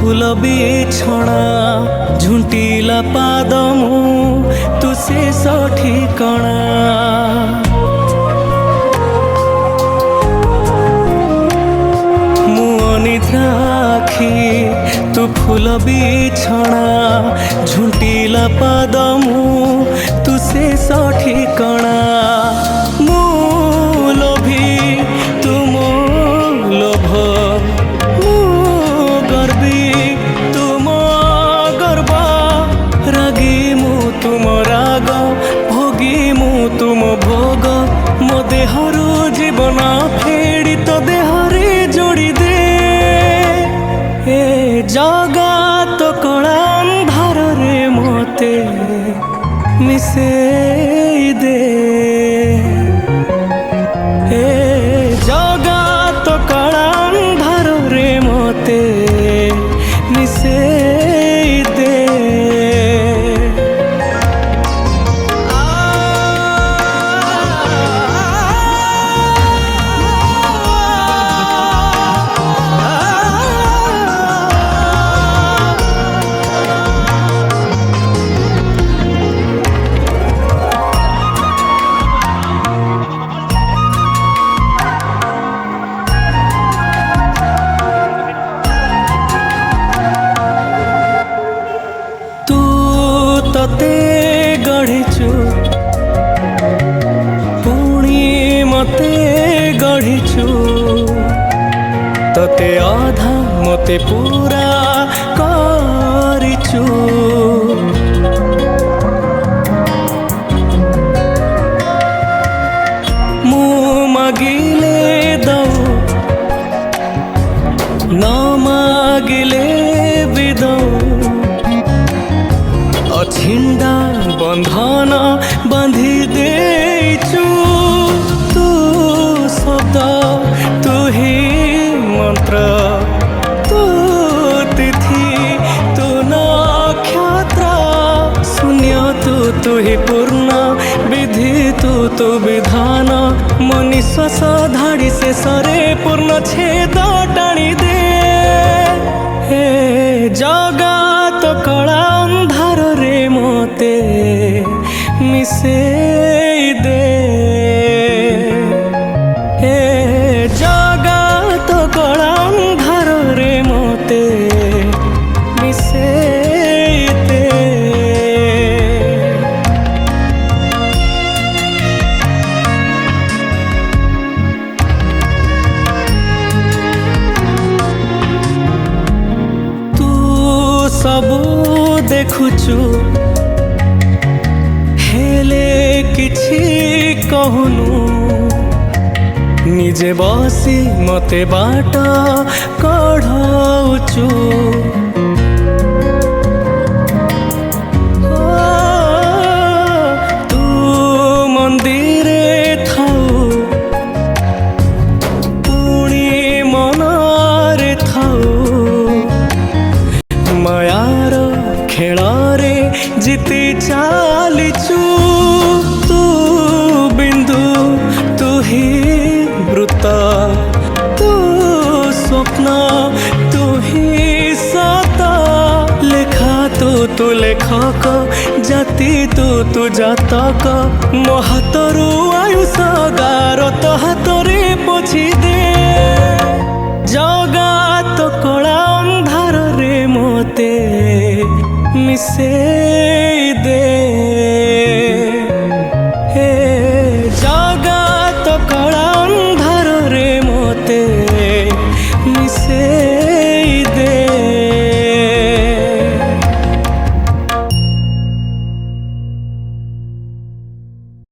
फूल बिछଣା झुंटिला पाद मु तू शेष ठिकଣା मु अनिद्रा आखि तू फूल बिछଣା झुंटिला पाद मु तू शेष ठिकଣା मु लोभी तुम लोभ मु गर्वी तुम गर्व रागी मु तुम राग भोगी मु तुम भोग मो देहरु जीवन फेड़ी तो देहरे जोड़ी दे ए जगत कला अंधार रे मते मिसे दे ए जगत कला अंधार रे मते मिसे दे तते गढ़िचु पुणी मते गढ़िचु तते आधा मते पूरा करिचु मु मागिले दऊ न मागिले भी दऊ छिंडा बंधन बांधी देचु तू शब्द तू ही मंत्र तू तिथि तू नक्षत्र शून्य तू ही पूर्ण विधि तू विधान मो निश्वास धाड़ी से सरे पूर्ण छेद टाणी दे हे जगत कला अंधार रे मते मिसे दे हे जगत कला अंधार रे मते मिसे दे सबू देखुचु हेले किछि कहूनु निजे बसी मते बाट कढ़ाउचु तू मंदिरे थाउ पुणी मनरे थाउ मायार खेଳରେ जीति चालिचु तू बिंदु तू ही वृत्त तू स्वप्न तू ही सत लेखा तू लेखक जाति तू जातक मो हाथरू आयुष गार तो हाथरे पोछि दे जगत कला अंधार रे मते मिसे